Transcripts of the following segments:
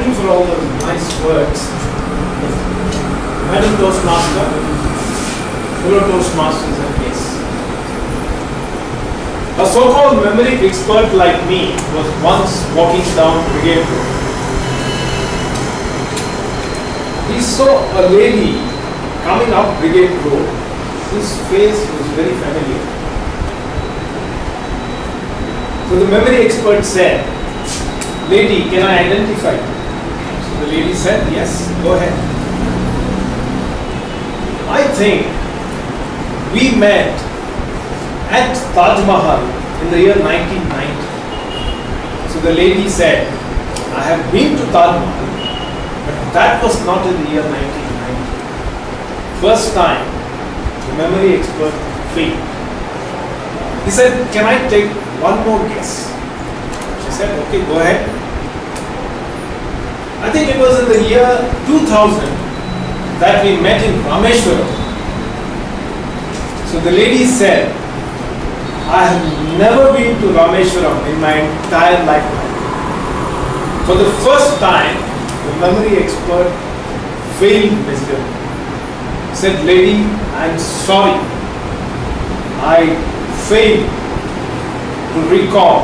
Thank you for all the nice words. Madam Toastmaster, fellow Toastmasters and guests. A so-called memory expert like me was once walking down Brigade Road. He saw a lady coming up Brigade Road whose face was very familiar. So the memory expert said, "Lady, can I identify you?" So the lady said, "Yes, go ahead." I think we met at Taj Mahal in the year 1990. So the lady said, "I have been to Taj Mahal, but that was not in the year 1990. First time, the memory expert failed. He said, "Can I take one more guess?" She said, "Okay, go ahead." I think it was in the year 2000 that we met in Rameshwaram. So the lady said, "I have never been to Rameshwaram in my entire lifetime." For the first time, the memory expert failed miserably. Said, "Lady, I am sorry. I failed to recall.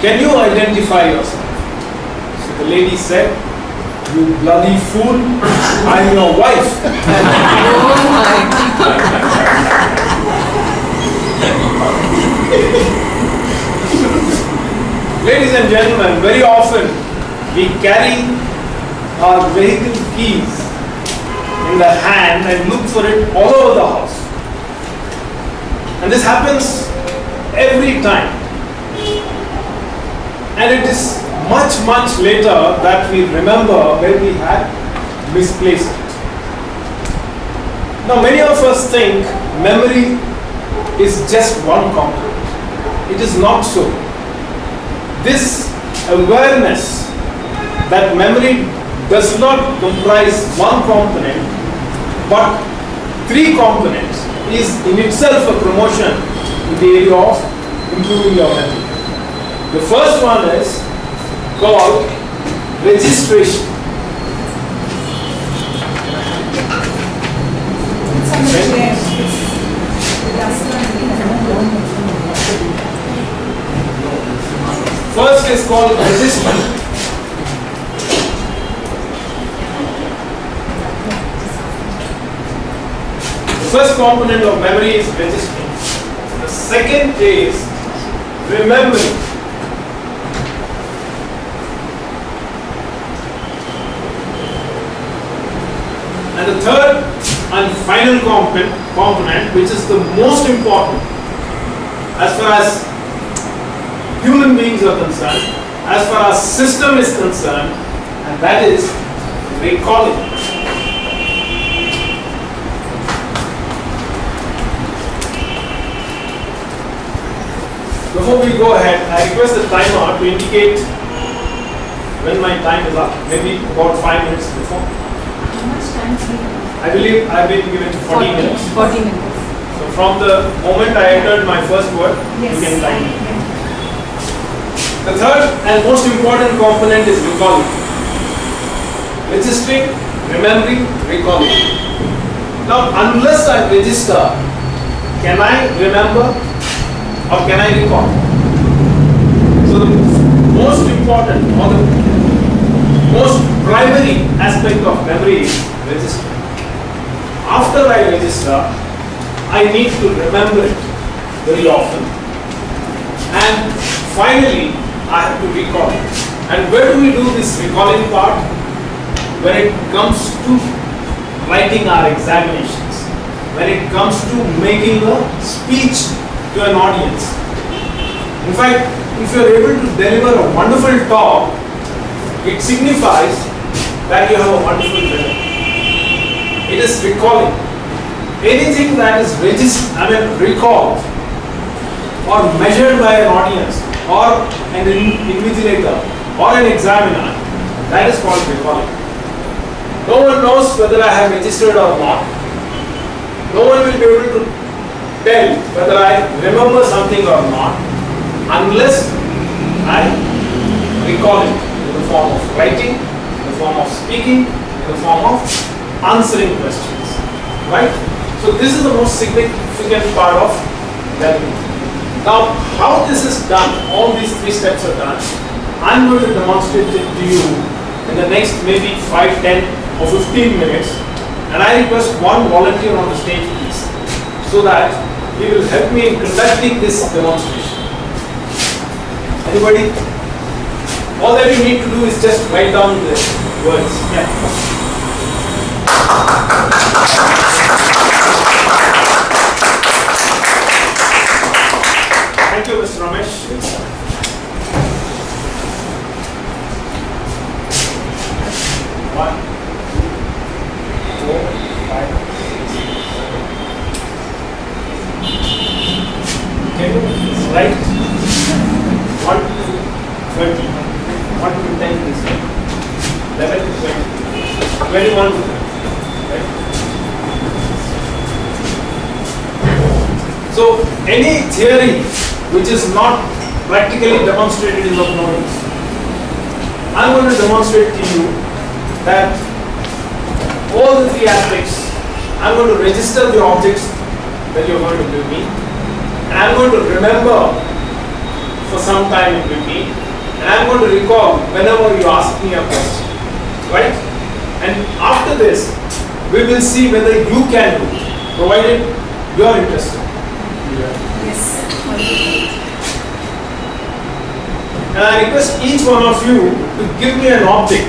Can you identify yourself?" So the lady said, "You bloody fool, I am your wife." Ladies and gentlemen, very often we carry our vehicle keys in the hand and look for it all over the house. And this happens every time. And it is much, much later that we remember where we had misplaced it. Now, many of us think memory is just one component. It is not so. This awareness that memory does not comprise one component but three components is in itself a promotion in the area of improving your memory. The first one is called registration. First is called registration. The first component of memory is registering. The second is remembering. And the third and final component, which is the most important as far as human beings are concerned, as far as system is concerned, and that is recalling. Before we go ahead, I request the timer to indicate when my time is up, maybe about 5 minutes before. How much time do you have? I believe I've been given 40 minutes. 40 minutes. So from the moment I uttered my first word, Yes. you can time me. The third and most important component is recalling. Registering, remembering, recalling. Now, unless I register, can I remember or can I recall? So the most important or the most primary aspect of memory is registering. After I register, I need to remember it very often. And finally, I have to recall it. And where do we do this recalling part? When it comes to writing our examinations, when it comes to making a speech to an audience. In fact, if you are able to deliver a wonderful talk, it signifies that you have a wonderful memory. It is recalling. Anything that is recalled or measured by an audience or an invigilator or an examiner, that is called recalling. No one knows whether I have registered or not. No one will be able to tell whether I remember something or not unless I recall it in the form of writing form of speaking, in the form of answering questions, right? So this is the most significant part of learning. Now, how this is done, all these 3 steps are done, I'm going to demonstrate it to you in the next maybe 5, 10 or 15 minutes, and I request one volunteer on the stage please, so that he will help me in conducting this demonstration. Anybody? All that you need to do is just write down the words. Yeah. Thank you, Mr. Ramesh. One, 2, 4, 5, 6, 7. Okay, right. 1 to 20. 1 to 10 is 11 to 20. 21 to 30. Right? So, any theory which is not practically demonstrated is of no use. I'm going to demonstrate to you that all the 3 aspects, I'm going to register the objects that you're going to give me, and I'm going to remember for some time in between, and I'm going to recall whenever you ask me a question, right? And after this, we will see whether you can do it, provided you're interested. Yes. And I request each one of you to give me an object,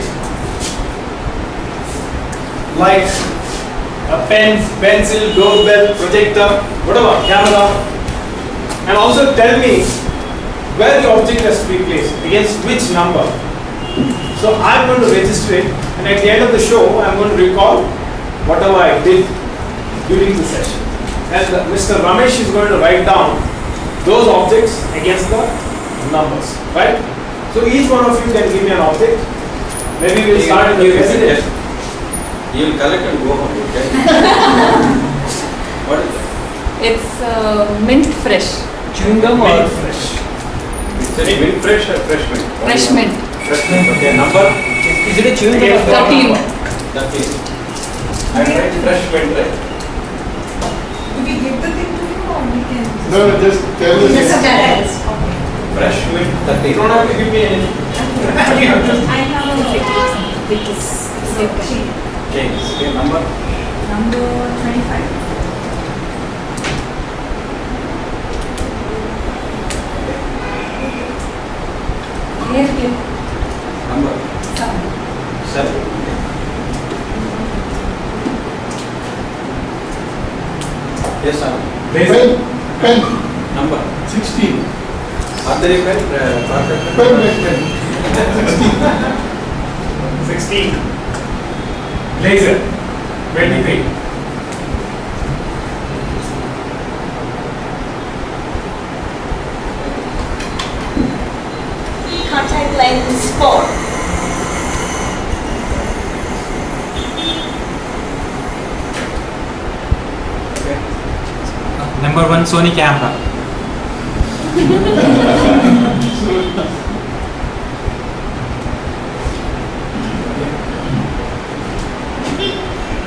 like a pen, pencil, doorbell, projector, whatever, camera, and also tell me where the object has to be placed, against which number. So I'm going to register it, and at the end of the show, I'm going to recall whatever I did during the session. And Mr. Ramesh is going to write down those objects against the numbers, right? So each one of you can give me an object. Maybe we'll start with the president. You will collect and go home, okay? What is it? It's mint fresh. Chewing gum or Mint fresh. It's a mint fresh or fresh mint? Fresh mint. Fresh mint, okay. Number? is it a chewing gum? Against or- 13. 13. I write fresh mint, right? Do we give the thing to you or we can? No, just tell us. Just a balance. Okay. Fresh mint You 13. don't have to give me anything. I have a which is James, okay, number? number 25. Here, Number? 7. 7. Okay. Yes, sir. Pen, pen, Number? 16. Ordinary pen, Pen, pen, pen. 16. Laser. 23. Contact lens 4. Number 1 Sony camera.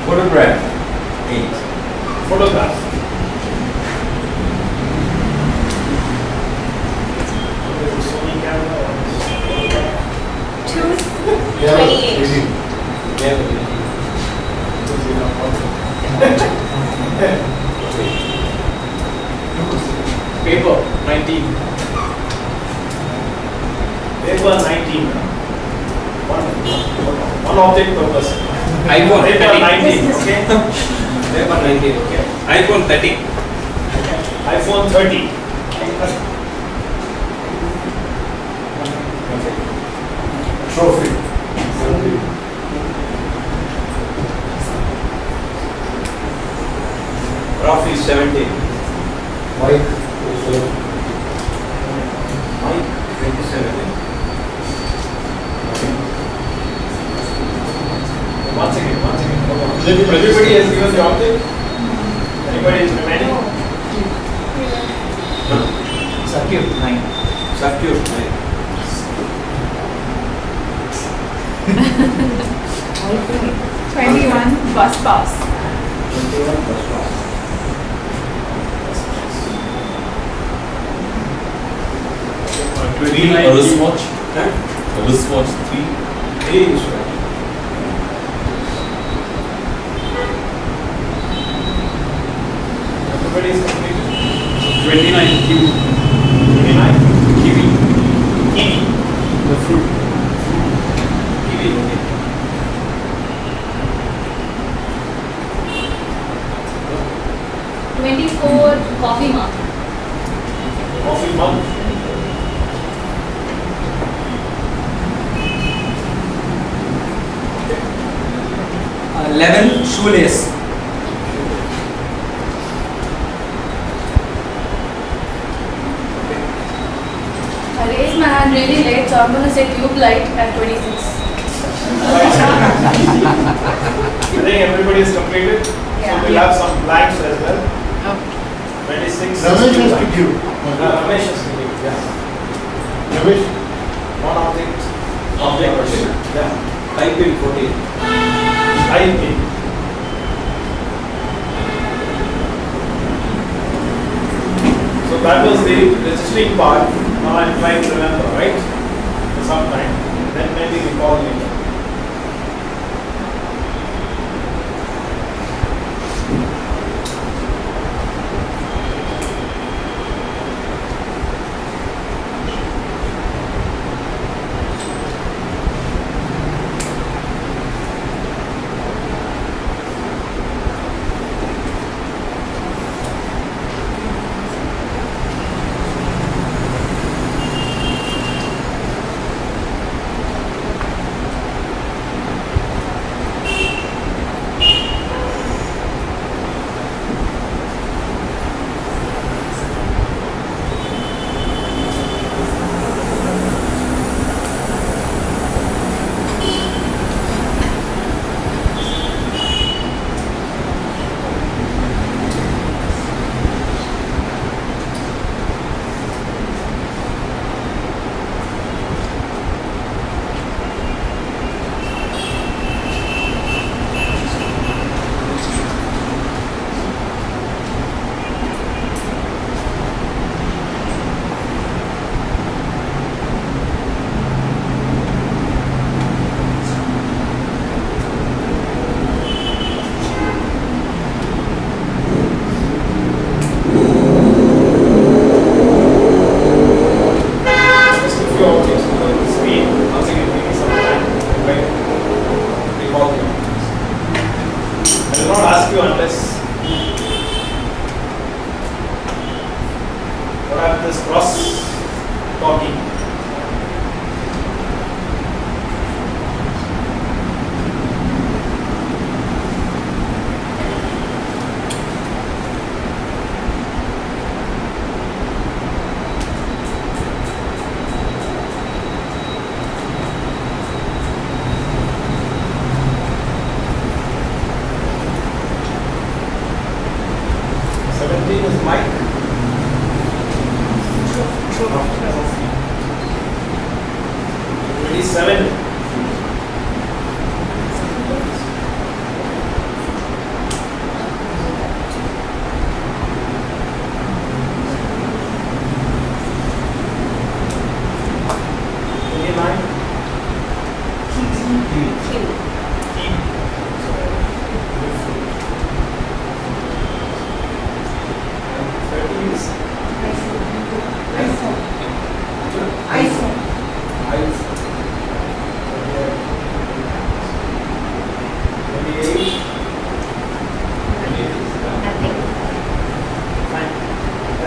Photograph? 8. Photograph. Sony camera or photograph? Tooth Yeah, 28. 18. Paper 19. Paper 19. One object per person. iPhone Paper 13. 19. Okay. Paper 19, okay. iPhone 13. iPhone 30. Trophy. Trophy 17. Mike. Mike 27. Once again. Come on. Everybody Everybody has given the object. Anybody is remaining? Circuit 9. Circuit 9. 21 bus pass. 21 plus pass. 29 A wristwatch. Huh? A wristwatch 3. 3 is right. Everybody is completed. 29 kiwi. 29. Kiwi. Kiwi. The fruit. Kiwi. Okay. 24 coffee mug. Coffee mug. 11 shoelace. I raised my hand really late, so I'm going to say tube light at 26. I think everybody is completed. Yeah. So we'll have some blanks as well. Okay. 26. Ramesh has to give. Ramesh has to give, yeah. Ramesh, One object. Yeah. Type in 14. I think. So that was the registering part. Now I'm trying to remember, right? For some time. Then maybe recall later.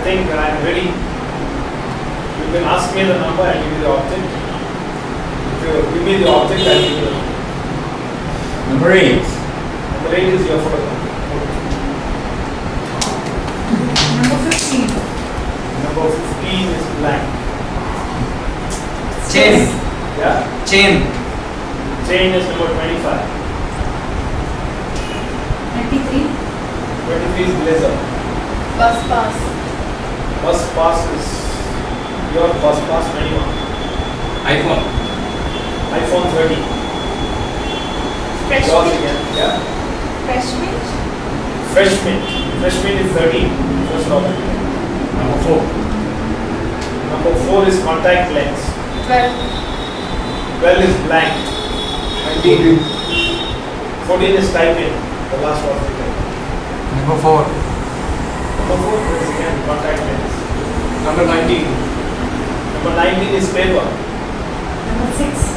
think when I'm ready, you can ask me the number, I'll give you the object. If you give me the object, I'll give you the number. Number 8. Number 8 is your photograph. Number 15. Number 15 is blank. Chain. Yeah? Chain. Chain is number 25. 23. 23 is blazer. Bus pass. Bus pass is your bus pass 21. iPhone. iPhone 30. yours again. Yeah. Fresh mint. Fresh mint. Fresh mint is 13. First of all. Number 4. Number 4 is contact lens. 12. 12 is blank. 19. 14 is typing. The last one. Number 4. Number 4 is again contact lens. Number 19. Number 19 is paper. Number 6.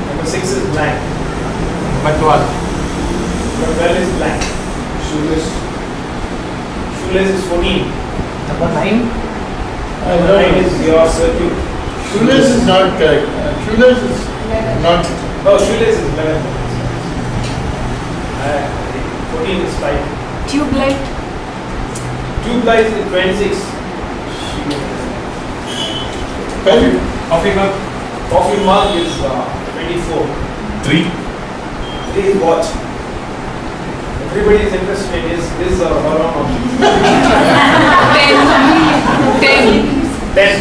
Number 6 is blank. Number 12. Number 12 is blank. Shoelace. Shoelace is 14. Number 9. Number 9 is your circuit. Shoelace is not correct. Shoelace is 11. not. Oh, shoelace is 11. 14 is type. Tube light. Tube light is 26. Pen. Coffee cup. Coffee mug is 24. 3. 3 is what? Everybody is interested in is or not. 10.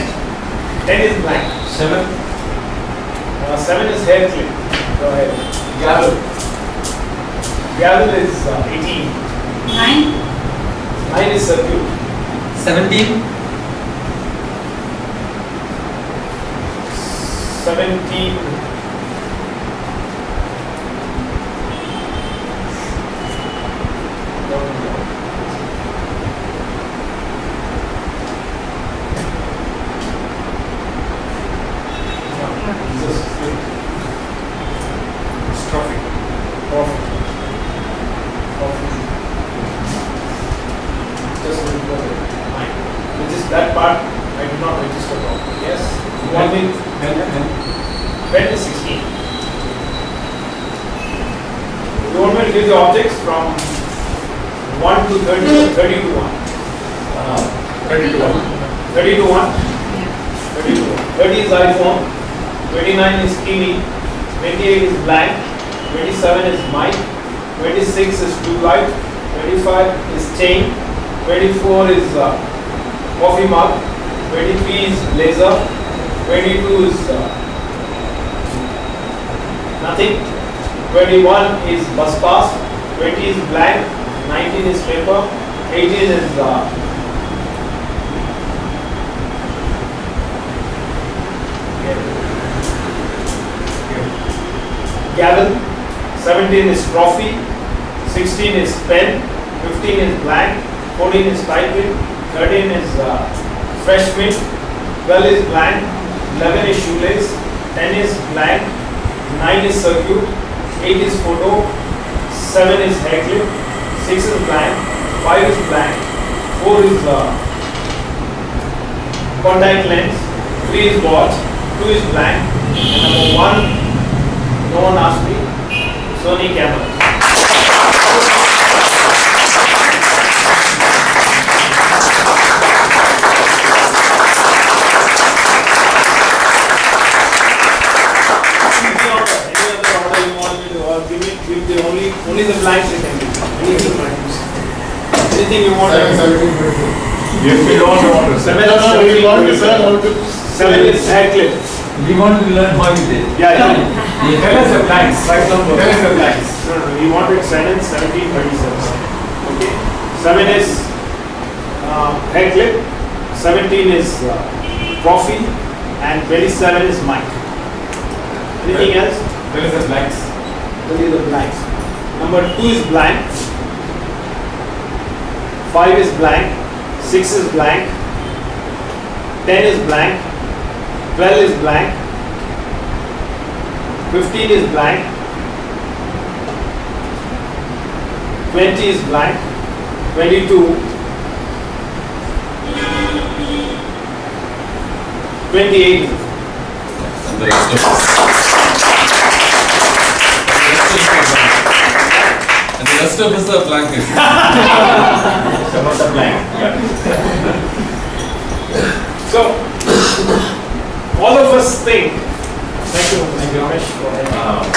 10 is blank. 7. 7 is hair clip. Go ahead. Gavel. Gavel is 18. 9. 9 is circuit. 17. 17. Trophy. Just which is that part I do not register properly. Yes. You want me? Pen is 16. You want me to give the objects from 1 to 30 or 30 to 1? 30 to 1. 30 to 1? 30 to 1. 30 is iPhone, 29 is TV, 28 is blank, 27 is mic, 26 is tube light, 25 is chain, 24 is coffee mug, 23 is laser, 22 is nothing, 21 is bus pass, 20 is blank, 19 is paper, 18 is gavel, 17 is trophy, 16 is pen, 15 is blank, 14 is typing, 13 is fresh mint, 12 is blank, 11 is shoelace, 10 is blank, 9 is circuit, 8 is photo, 7 is hair clip, 6 is blank, 5 is blank, 4 is contact lens, 3 is watch, 2 is blank, and number 1, no one asked me, Sony camera. Give the only the blanks you can give. Any of the blanks. Anything you want. 17. We don't want to. 7 No, no, we want to learn how to. 7 is hair clip. We want to learn how you did. Yeah. Tell us the blanks. Right number. Tell us the blanks. No, you wanted 7, 17, 37. Okay. 7 is hair clip. 17 is coffee, and 27 is mic. Anything else? Tell us the blanks. Only the blanks. Number 2 is blank. 5 is blank. 6 is blank. 10 is blank. 12 is blank. 15 is blank. 20 is blank. 22. 28. And the rest of and the rest of us are blank. Some of the blank. So, all of us think. Thank you, Ramesh.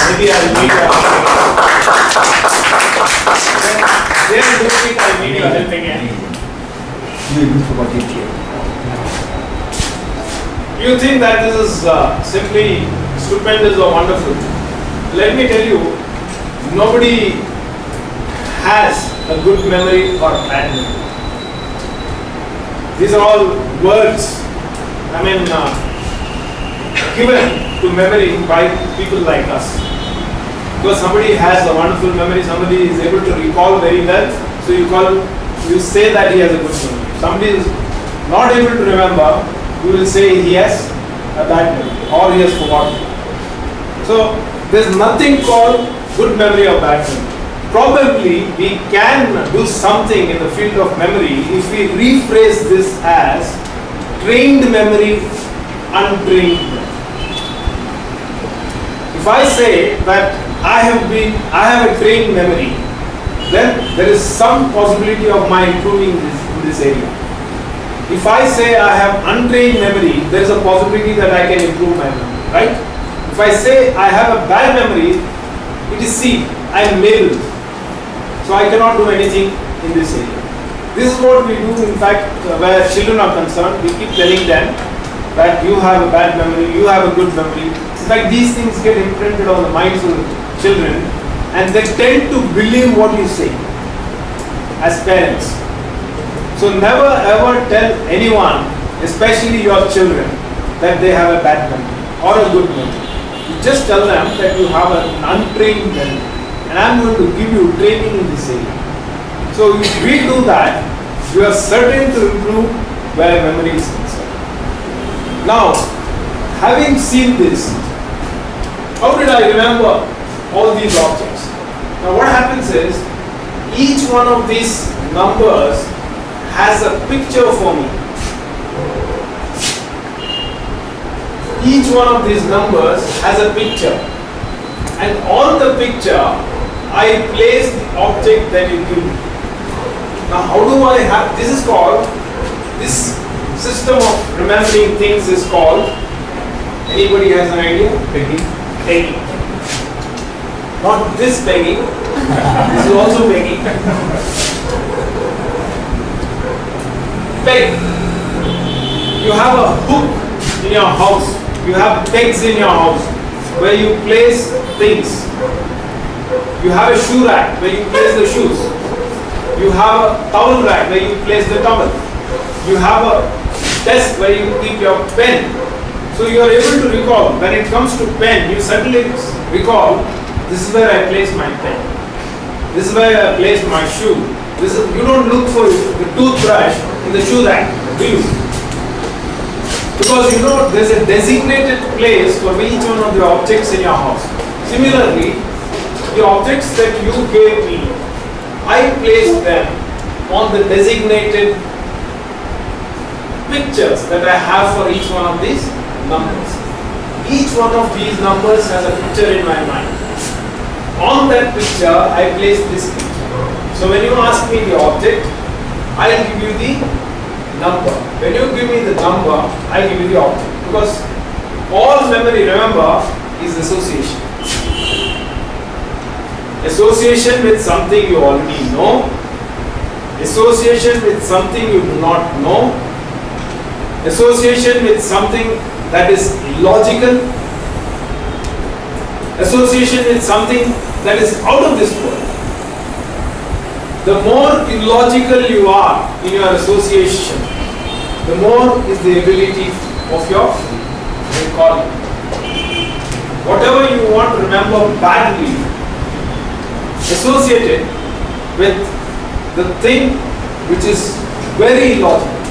Maybe I'll meet you. Then do it, I'll meet you helping hand. You think that this is simply stupendous or wonderful? Let me tell you, nobody has a good memory or bad memory. These are all words, given to memory by people like us. Because somebody has a wonderful memory, somebody is able to recall very well, so you say that he has a good memory. Somebody is not able to remember, you will say he has a bad memory or he has forgotten. So there is nothing called good memory or bad memory. Probably we can do something in the field of memory if we rephrase this as trained memory, untrained memory. If I say that I have a trained memory, then there is some possibility of my improving in this area. If I say I have untrained memory, there is a possibility that I can improve my memory, right? If I say I have a bad memory, it is C, I am labeled. So I cannot do anything in this area. This is what we do, in fact, where children are concerned. We keep telling them that you have a bad memory, you have a good memory. In fact, these things get imprinted on the minds of the children and they tend to believe what you say as parents. So never ever tell anyone, especially your children, that they have a bad memory or a good memory. You just tell them that you have an untrained memory and I am going to give you training in this area. So if we do that, we are certain to improve where memory is concerned. Now, having seen this, how did I remember all these objects? Now what happens is, each one of these numbers has a picture for me. Each one of these numbers has a picture. And on the picture, I place the object that you give me. Now how do I have, this system of remembering things is called, anybody has an idea? Pegging. Not this pegging, this is also pegging. Peg. You have a hook in your house, you have pegs in your house where you place things. You have a shoe rack where you place the shoes. You have a towel rack where you place the towel. You have a desk where you keep your pen. So you are able to recall. When it comes to pen, you suddenly recall, this is where I place my pen. This is where I place my shoe. You don't look for the toothbrush in the shoe rack, do you? Because you know there is a designated place for each one of the objects in your house. Similarly, the objects that you gave me, I placed them on the designated pictures that I have for each one of these numbers. Each one of these numbers has a picture in my mind. On that picture, I place this picture. So when you ask me the object, I will give you the number. When you give me the number, I give you the object. Because all memory, remember, is association. Association with something you already know. Association with something you do not know. Association with something that is illogical. Association with something that is out of this world. The more illogical you are in your association, the more is the ability of your recalling. Whatever you want to remember badly, associated with the thing which is very illogical.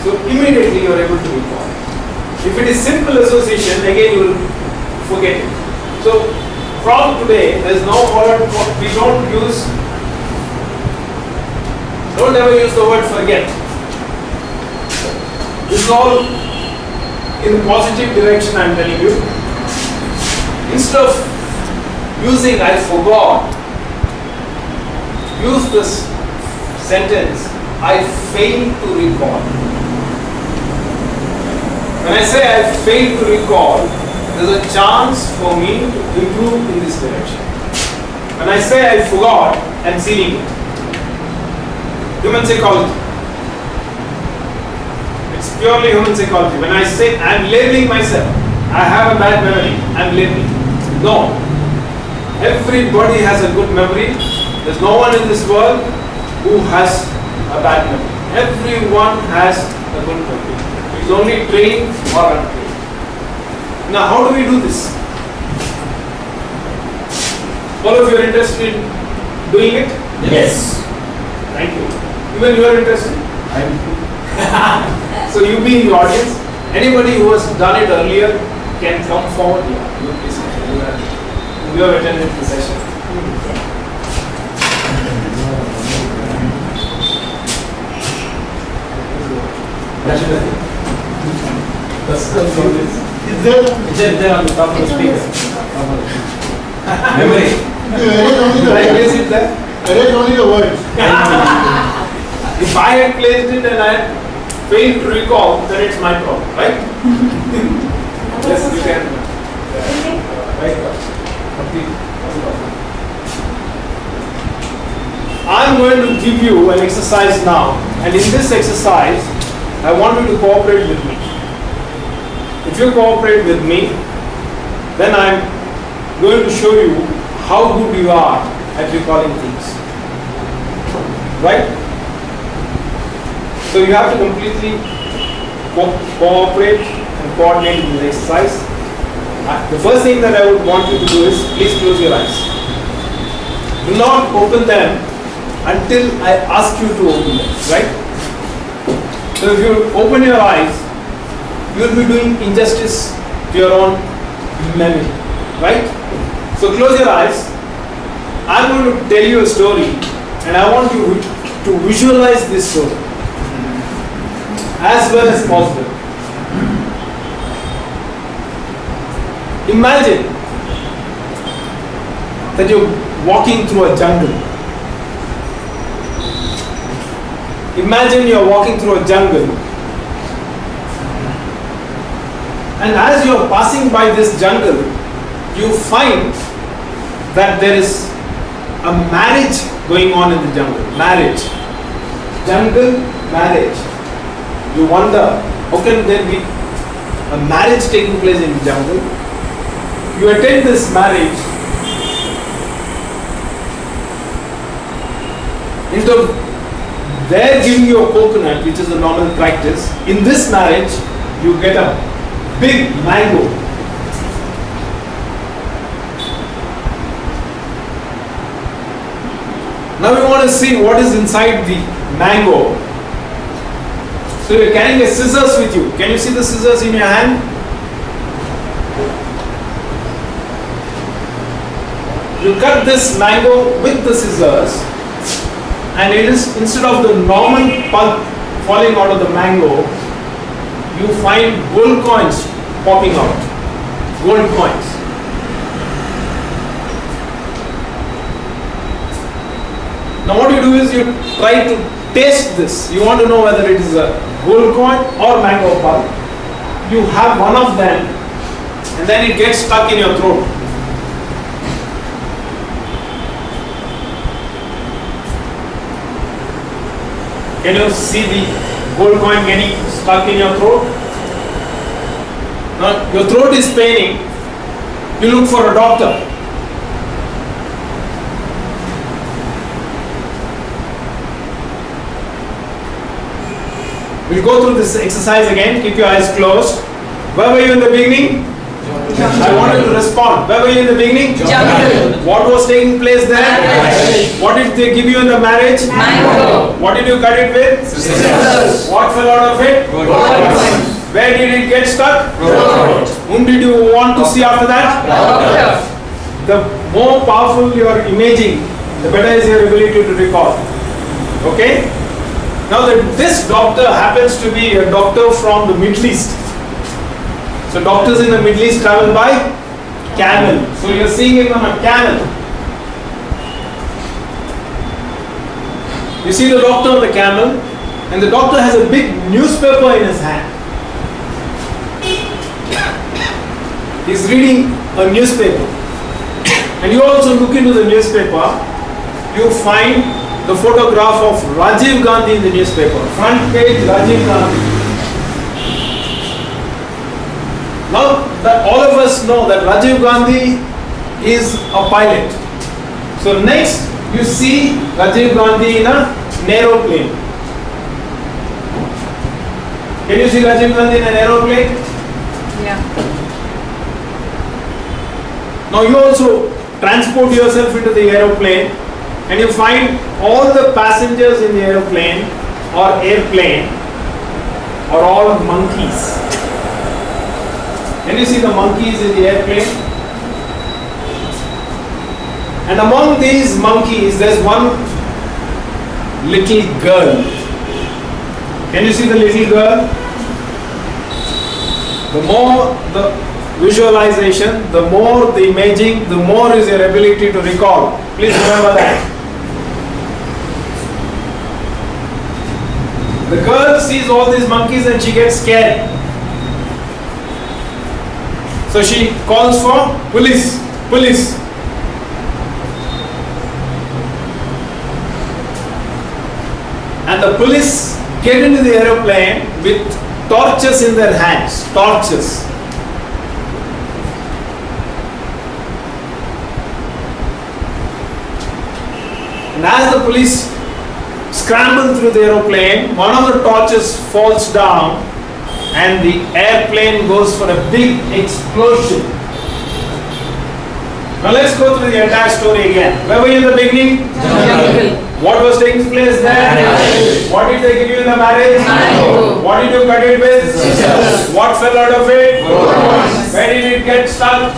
So immediately you are able to recall. If it is simple association, again you will forget it. So from today, there is no word, we don't ever use the word forget. This is all in the positive direction I am telling you. Instead of using I forgot, use this sentence, I failed to recall. When I say I failed to recall, there is a chance for me to improve in this direction. When I say I forgot, I am sealing it. Human psychology. It's purely human psychology. When I say I am labeling myself, I have a bad memory, I am labeling. No. Everybody has a good memory. There's no one in this world who has a bad memory. Everyone has a good memory. It's only trained or untrained. Now, how do we do this? All of you are interested in doing it? Yes. Thank you. Even you are interested? So you be in the audience. Anybody who has done it earlier can come forward. Yeah, you please come. You have attended the session. Is there? It's there on the top of the speaker. Memory. I place it there. Arrange only the words. If I had placed it and I had failed to recall, then it's my problem, right? Yes, you can. Right. I'm going to give you an exercise now, and in this exercise, I want you to cooperate with me. If you cooperate with me, then I'm going to show you how good you are at recalling things. Right? So you have to completely cooperate and coordinate with the exercise. The first thing that I would want you to do is please close your eyes. Do not open them until I ask you to open them, right? So if you open your eyes, you will be doing injustice to your own memory, right? So close your eyes. I'm going to tell you a story, and I want you to visualize this story as well as possible. Imagine that you're walking through a jungle. Imagine you're walking through a jungle, and as you're passing by this jungle, you find that there is a marriage going on in the jungle. Marriage. Jungle marriage. You wonder, how can there be a marriage taking place in the jungle? You attend this marriage. Instead of they're giving you a coconut, which is a normal practice, in this marriage, you get a big mango. Now we want to see what is inside the mango. So you're carrying a scissors with you. Can you see the scissors in your hand? You cut this mango with the scissors, and it is, instead of the normal pulp falling out of the mango, you find gold coins popping out. Gold coins. Now what you do is you try to taste this. You want to know whether it is a gold coin or mango pulp. You have one of them, and then it gets stuck in your throat. Can you see the gold coin getting stuck in your throat? Now your throat is paining. You look for a doctor. We'll go through this exercise again. Keep your eyes closed. Where were you in the beginning? I want you to respond. Where were you in the beginning? Jungle. What was taking place there? Marriage. What did they give you in the marriage? Mango. What did you cut it with? Scissors. What fell out of it? Gold coins. Where did it get stuck? Throat. Whom did you want to see after that? Doctor. The more powerful your imaging, the better is your ability to recall. Okay? Now this doctor happens to be a doctor from the Middle East. So doctors in the Middle East travel by camel. So you're seeing him on a camel. You see the doctor on the camel, and the doctor has a big newspaper in his hand. He's reading a newspaper. And you also look into the newspaper, you find the photograph of Rajiv Gandhi in the newspaper. Front page, Rajiv Gandhi. Now, all of us know that Rajiv Gandhi is a pilot. So next you see Rajiv Gandhi in an aeroplane. Can you see Rajiv Gandhi in an aeroplane? Yeah. Now you also transport yourself into the aeroplane and you find all the passengers in the aeroplane or airplane are all monkeys. Can you see the monkeys in the airplane? And among these monkeys there's one little girl. Can you see the little girl? The more the visualization, the more the imaging, the more is your ability to recall. Please remember that. The girl sees all these monkeys and she gets scared. So she calls for police, police. And the police get into the aeroplane with torches in their hands, torches. And as the police scramble through the aeroplane, one of the torches falls down and the airplane goes for a big explosion. Now let's go through the entire story again. Where were you in the beginning? What was taking place there? What did they give you in the marriage? What did you cut it with? What fell out of it? Where did it get stuck?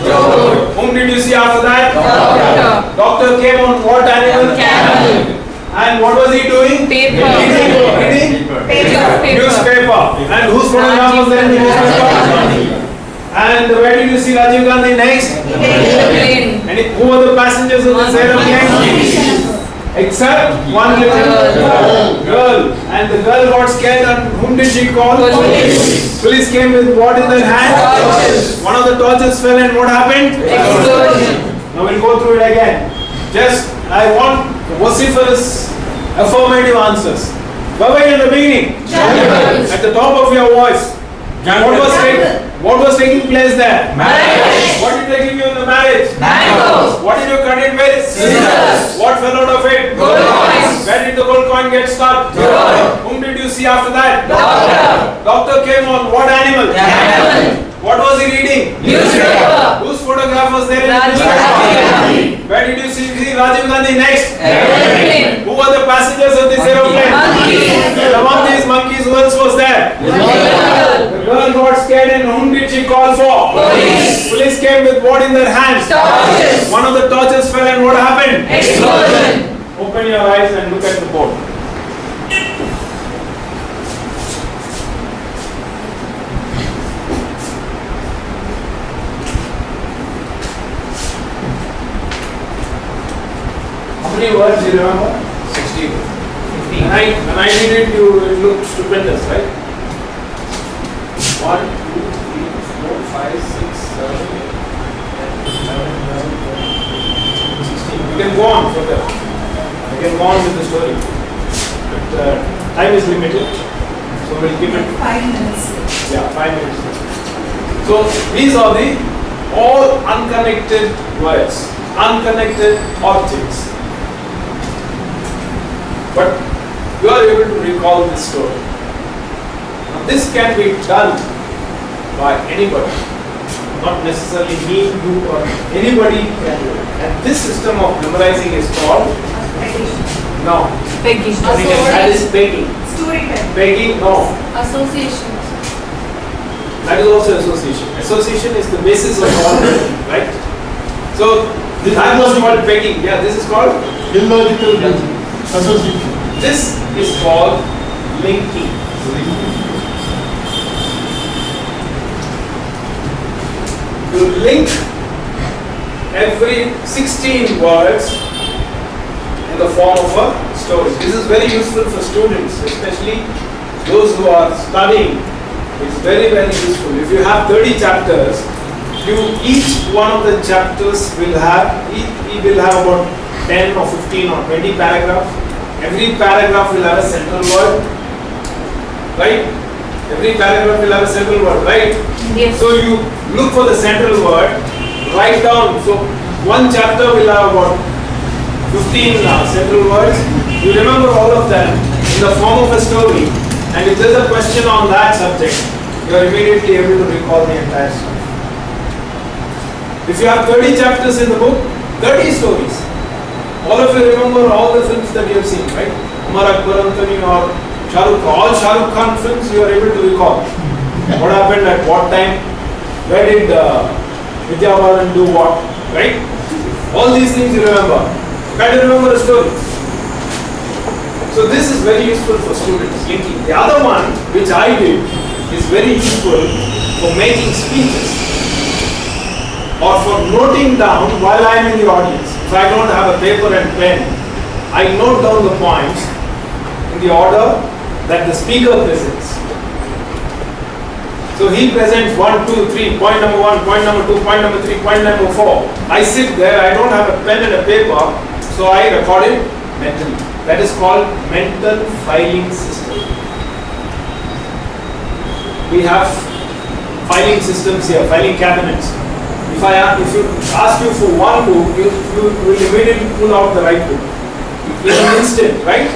Whom did you see after that? Doctor came on what animal? Camel. And what was he doing? Paper. Reading? Newspaper. And whose photograph was there in the newspaper? And where did you see Rajiv Gandhi next? Airplane. And who were the passengers of this aeroplane? Except one little girl. And the girl got scared and whom did she call? Police. Police came with what in their hand? Torches. One of the torches fell and what happened? Explosion. Now we'll go through it again. Just, I want vociferous affirmative answers. Where were you in the beginning? At the top of your voice. What was taking place there? Marriage. What did they give you in the marriage? Mangoes. What did you cut it with? Scissors. What fell out of it? Gold coins. Where did the gold coin get stuck? Road. Whom did you see after that? Doctor. Doctor came on what animal? Camel. What was he reading? Newspaper. Whose photograph was there in the Rajiv newspaper? Gandhi. Where did you see Rajiv Gandhi next? Airplane. Who were the passengers of this aeroplane? Monkeys. Among these monkeys, who else was there? The girl got scared and whom did she call for? Police. Police came with what in their hands? Torches. One of the torches fell and what happened? Explosion. Open your eyes and look at the board. How many words do you remember? 60. When I did it, it looked stupendous, right? 1, 2, 3, 4, 5, 6, 7, 8, 10, 11, 12, 16. You can go on further. You can go on with the story. But time is limited. So we'll keep it. 5 minutes. Yeah, 5 minutes. So these are the all unconnected words, unconnected objects. But you are able to recall this story. Now this can be done by anybody, not necessarily me, you, or anybody can do it. And this system of memorizing is called no. Pegging. That is pegging. Storytelling. Pegging, no. Association. That is also association. Association is the basis of all learning, right? So that was called pegging. Yeah, this is called Illogical association. This is called linking. You link every 16 words in the form of a story. This is very useful for students, especially those who are studying. It's very, very useful. If you have 30 chapters, each one of the chapters will have, about 10 or 15 or 20 paragraphs. Every paragraph will have a central word, right? Every paragraph will have a central word, right? Yes. So you look for the central word, write down. So one chapter will have about 15 central words. You remember all of them in the form of a story, and if there is a question on that subject, you are immediately able to recall the entire story. If you have 30 chapters in the book, 30 stories. All of you remember all the films that you have seen, right? Umar Akbar Anthony or Shah Rukh, all Shah Rukh Khan films you are able to recall. What happened at what time? Where did Vidya Balan do what? Right? All these things you remember. Try to remember a story. So this is very useful for students, linking. The other one, which I did, is very useful for making speeches or for noting down while I am in the audience. If I don't have a paper and pen, I note down the points in the order that the speaker presents. So he presents 1, 2, 3, point number 1, point number 2, point number 3, point number 4. I sit there, I don't have a pen and a paper, so I record it mentally. That is called mental filing system. We have filing systems here, filing cabinets. If you ask you for one book, you will immediately pull out the right book in an instant, right?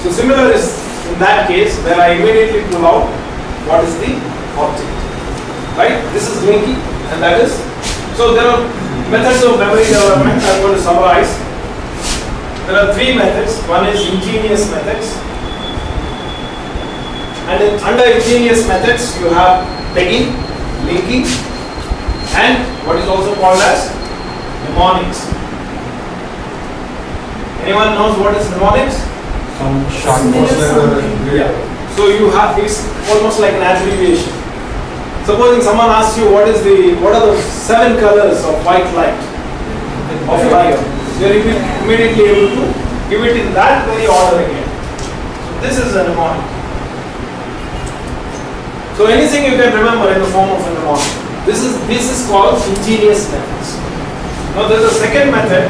So similar is in that case where I immediately pull out what is the object, right? This is linking, and that is. So there are methods of memory development. I'm going to summarize. There are 3 methods. One is ingenious methods, and under ingenious methods you have pegging, linking, and what is also called as mnemonics. Anyone knows what is mnemonics? Some short Yeah. So you have, it's almost like an abbreviation. Supposing someone asks you what are the 7 colors of white light of light, you are immediately able to give it in that very order again. So this is a mnemonic. So anything you can remember in the form of a mnemonic. This is called ingenious methods. Now there is a second method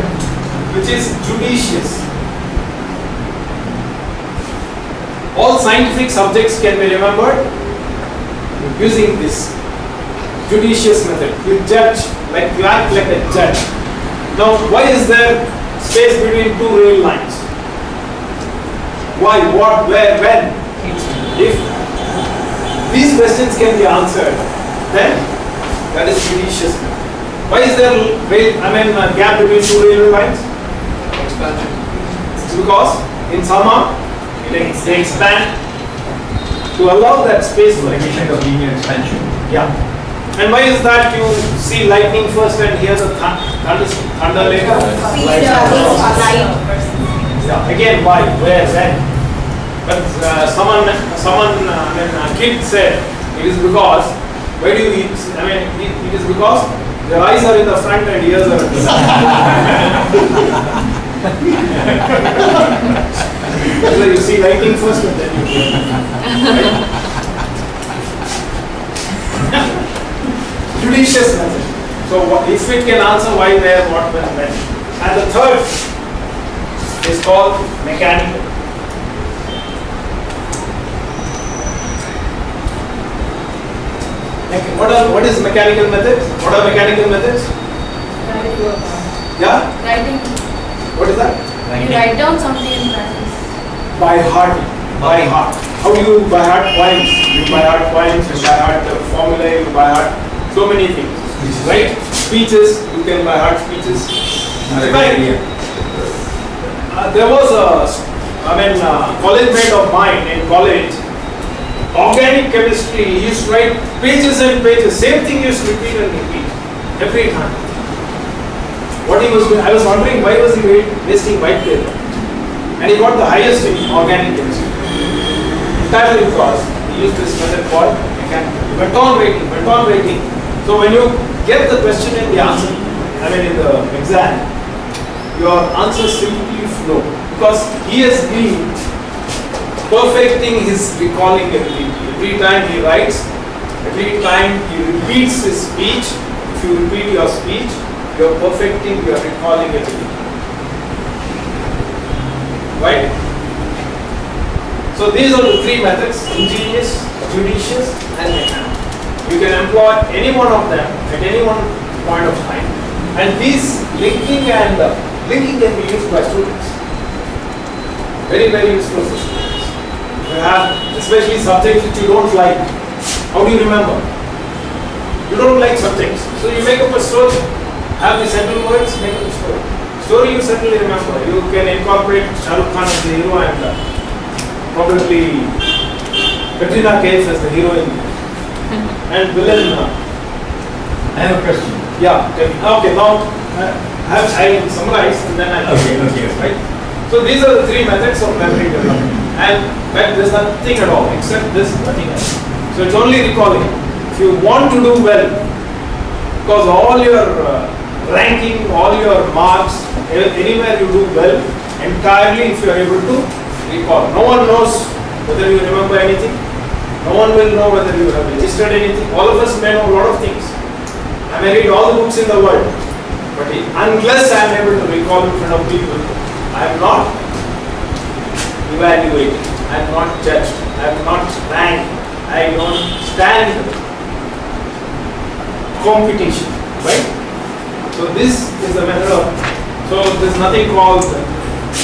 which is judicious. All scientific subjects can be remembered using this judicious method. You judge, like you act like a judge. Now, why is there space between 2 rail lines? Why, what, where, when? If these questions can be answered, then that is judicious method. Why is there a gap between 2 railway lines? Expansion. It's because in summer they expand to allow that space for expansion. linear expansion. Yeah. And why is that? You see lightning first and hear the thunder later? Yeah. Again, why? Where? When? But a kid said it is because. Why do you eat? It is because your eyes are in the front and ears are in the back. So you see lightning first and then you hear. Right? Judicious method. So if it can answer why, where, what, when. And the third is called mechanical. What is mechanical methods? What are mechanical methods? Yeah? Writing. What is that? You write down something in practice. By heart. By heart. How do you by heart poems? You by heart poems, you by heart formulae, you by heart so many things. Right? Speeches, you can by heart speeches. There was a college mate of mine in college. Organic chemistry, he used to write pages and pages, same thing he used to repeat and repeat every time. What he was doing, I was wondering why was he wasting white paper? And he got the highest in organic chemistry. Entirely because he used this method called mechanical. He went on writing. So when you get the question and the answer, in the exam, your answers simply flow. Because he has been perfecting his recalling ability. Every time he writes, every time he repeats his speech, if you repeat your speech, you are perfecting your recalling ability. Right? So these are the 3 methods: ingenious, judicious, and mechanical. You can employ any one of them at any one point of time. And these linking can be used by students. Very, very useful for students. You have especially subjects which you don't like. How do you remember? You don't like subjects. So you make up a story. Have the central words, make up a story. Story you certainly remember. You can incorporate Shah Rukh Khan as the hero and probably Katrina Kaif as the heroine. And villain. I have a question. Yeah, okay, now I will summarize and then I will Okay. right? So these are the three methods of memory development. And there is nothing at all except this, nothing else. So it's only recalling. If you want to do well, because all your ranking, all your marks, anywhere you do well, entirely if you are able to recall. No one knows whether you remember anything. No one will know whether you have registered anything. All of us may know a lot of things. I may read all the books in the world, but unless I am able to recall in front of people, I am not evaluated, I am not judged, I am not ranked, I don't stand competition, right? So this is the method of, so there is nothing called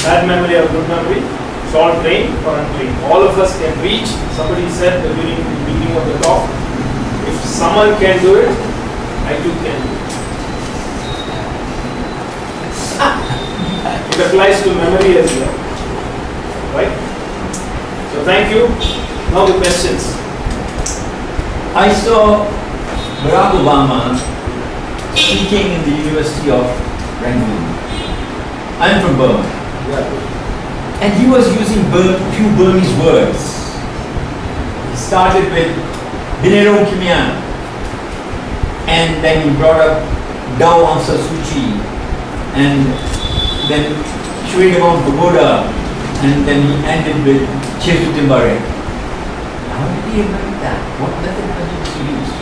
bad memory or good memory. It's all trained or untrained. All of us can reach. Somebody said during the beginning of the talk, if someone can do it, I too can do it. It applies to memory as well, right? So thank you. Now the questions. I saw Barack Obama speaking in the University of Rangoon. I'm from Burma. Yeah. And he was using few Burmese words. He started with Binero Kimya, and then he brought up Dao Aung San Suu Kyi, and then Shwedagon Pagoda, and then he ended with Chesu Timbare. How did he invent that? What method was he use?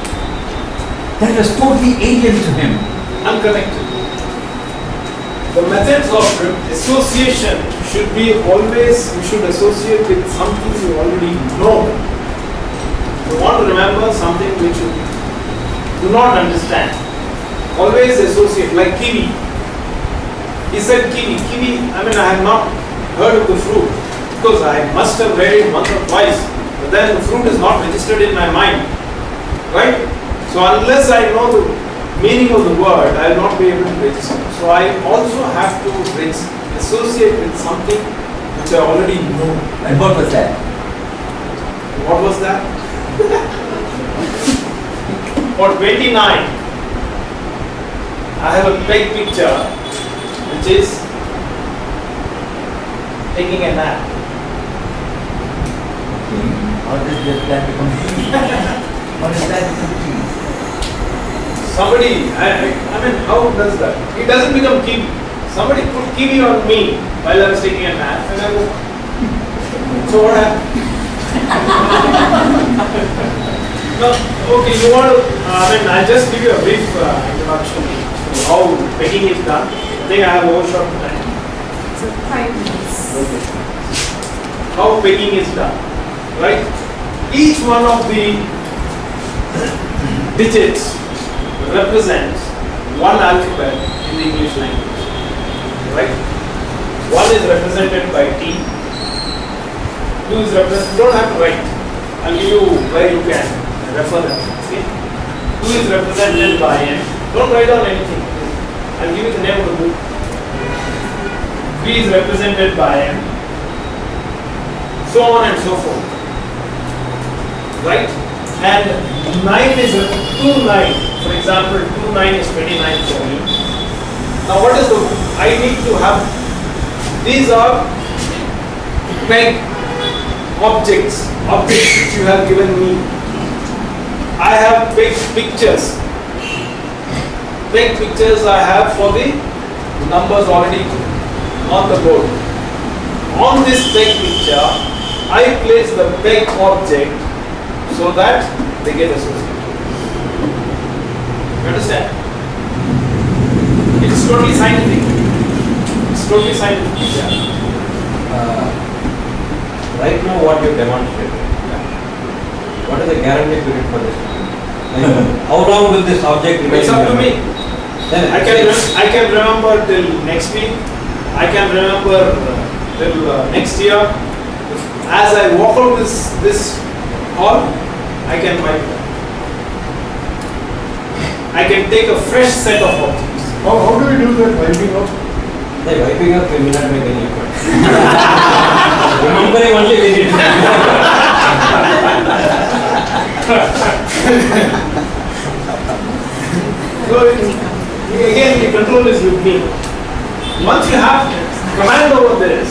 That was totally alien to him. Unconnected. The methods of association should be always, you should associate with something you already know. You want to remember something which you do not understand. Always associate, like kiwi. He said kiwi. Kiwi, I mean, I have not heard of the fruit because I must have read it once or twice, but then the fruit is not registered in my mind, right? So unless I know the meaning of the word, I will not be able to register. So I also have to associate with something which I already know. And what was that? What was that? For 29, I have a peg picture which is taking a nap. Okay. How does that become tea? How does that become tea? Somebody, I mean, how does that? It doesn't become kiwi. Somebody put kiwi on me while I was taking a nap and I woke. So what happened? No, okay, you want to, I mean, I'll just give you a brief introduction to how pegging is done. I think I have overshot the time. So 5 minutes. Okay. How pegging is done, right? Each one of the digits represents one alphabet in the English language, right? One is represented by T, two is represented, you don't have to write, I'll give you where you can refer them, see? Two is represented by M, don't write down anything, I'll give you the name of the book. Three is represented by M, so on and so forth, right? And 9 is a 2 9. For example, 2 9 is 29 for me. Now what is the, I need to have, these are peg objects which you have given me. I have peg pictures. Peg pictures I have for the numbers already on the board. On this peg picture, I place the peg object so that they get associated. You understand? It's totally scientific. It's totally scientific. Yeah. Right now, what you demonstrated, what is the guarantee period for this? Like, how long will this object remain? It's up to me. Then I can remember till next week. I can remember till next year. As I walk out this hall, I can wipe it. I can take a fresh set of objects. How do we do that wiping out? the wiping up will not make any effort. Remembering only we need. So again, the control is with me. Once you have command over this,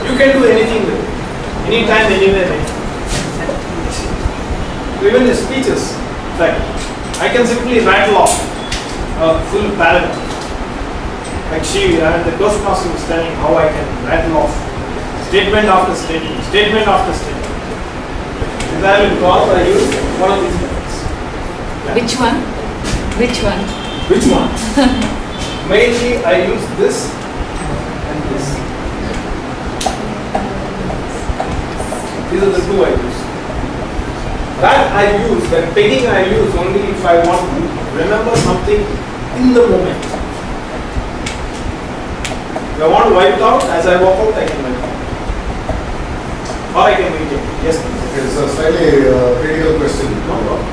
you can do anything with it. Anytime, anywhere, anytime. Even in speeches, like I can simply rattle off a full paragraph. Like the Toastmaster was telling how I can rattle off statement after statement, statement after statement. And I will call I use one of these methods. Yeah. Which one? Which one? Which one? Mainly I use this and this. These are the two I use. That I use, that pegging I use only if I want to remember something in the moment. If I want to wipe it out, as I walk out, I can wipe it out. Or I can maintain. Yes, please. Okay, so slightly critical question. No problem.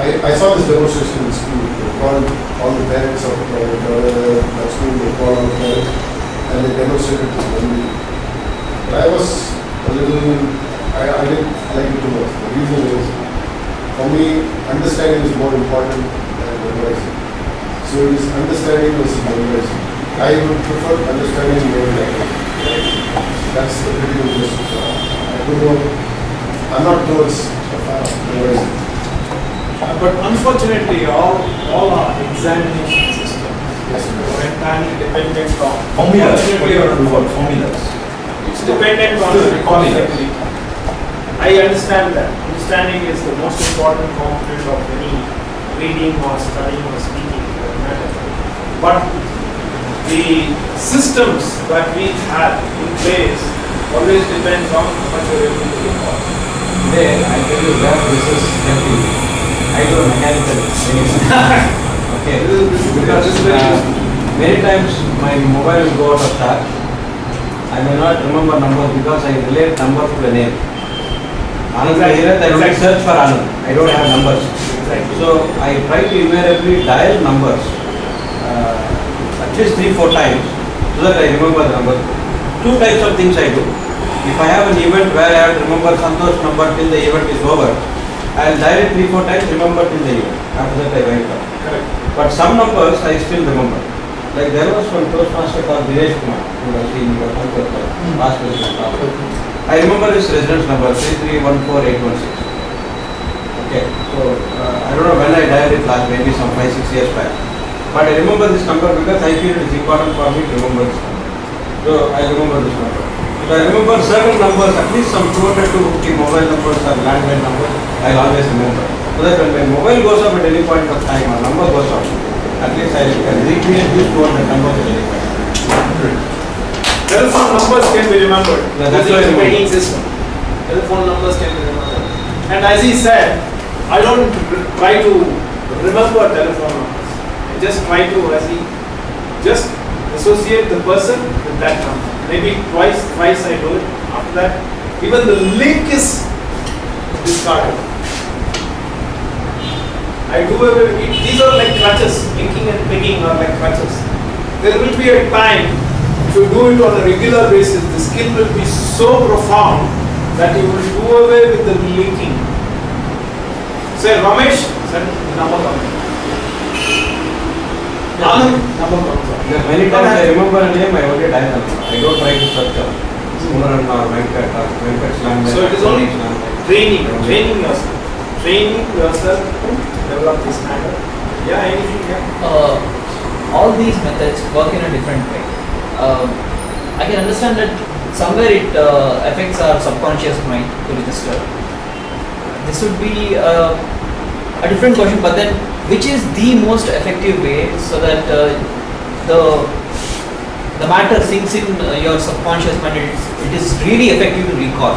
I saw this demonstration in school. They called all the parents of the school, they called all the parents, and they demonstrated this memory. But I was a little, I didn't like it too much. The reason is, for me, understanding is more important than memorizing. So it is understanding versus memorizing. I would prefer understanding more than memorizing. That's the critical question. So I don't know. I'm not towards memorizing. But unfortunately, all our examination systems are entirely dependent on Formulas. unfortunately, Formulas. it's dependent on the recalling ability. I understand that. Understanding is the most important component of any reading or studying or speaking. But the systems that we have in place always depends on how much you're able to recall. Today, I tell you where this is helping. I do mechanical engineering. Okay. Because many times my mobile will go out of charge. I may not remember numbers because I relate numbers to a name. Anand Meherat, I don't search for Anand. I don't have numbers. Exactly. So I try to invariably dial numbers at least 3-4 times so that I remember the number. Two types of things I do. If I have an event where I have to remember Santosh number till the event is over, I will dial it 3-4 times, remember till the event. After that I write down. Correct. But some numbers I still remember. Like there was one Toastmaster called Dinesh Kumar, who was in your past president. I remember his residence number 3314816. Okay, so I don't know when I dialed it last, maybe some 5-6 years back. But I remember this number because I feel it is important for me to remember this number. So I remember this number. So I remember certain numbers, at least some 200 to 50 mobile numbers or landline numbers, I will always remember. So that when my mobile goes up at any point of time or number goes up, at least I can recreate these 200 numbers at any point. Telephone numbers can be remembered. Yeah, that's using what I the remember. pegging system. Telephone numbers can be remembered. And as he said, I don't try to remember telephone numbers. I just try to, just associate the person with that number. Maybe twice I do it. After that, even the link is discarded. I do away with it. These are like crutches. Linking and pegging are like crutches. There will be a time, if you do it on a regular basis, the skill will be so profound that you will do away with the linking. Say Ramesh, send number comes. Anand, number comes. Many times I remember a name, I only dial number. I don't try to search up. Smuran or Venkat or Venkat's landline. So it is only training yourself. Training yourself to develop this kind of. Yeah, anything, yeah. All these methods work in a different way. I can understand that somewhere it affects our subconscious mind to register. This would be a different question, but then which is the most effective way so that the matter sinks in your subconscious mind? It is really effective to recall.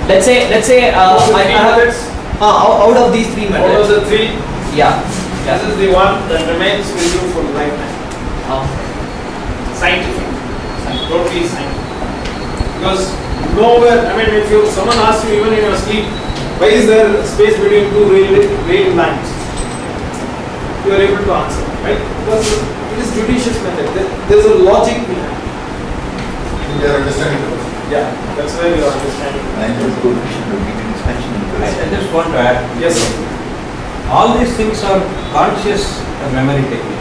Let's say I have out of these three methods. Out of the three, Yeah. This is the one that remains with you for lifetime. Scientific. Totally scientific. Because nowhere, I mean, if someone asks you even in your sleep, why is there space between two rail lines? You are able to answer, right? Because it is judicious method. There is a logic behind it. We are understanding it. Yeah, that's where you are understanding. And the coefficient of degree expansion. I just want to add. Yes. All these things are conscious memory techniques.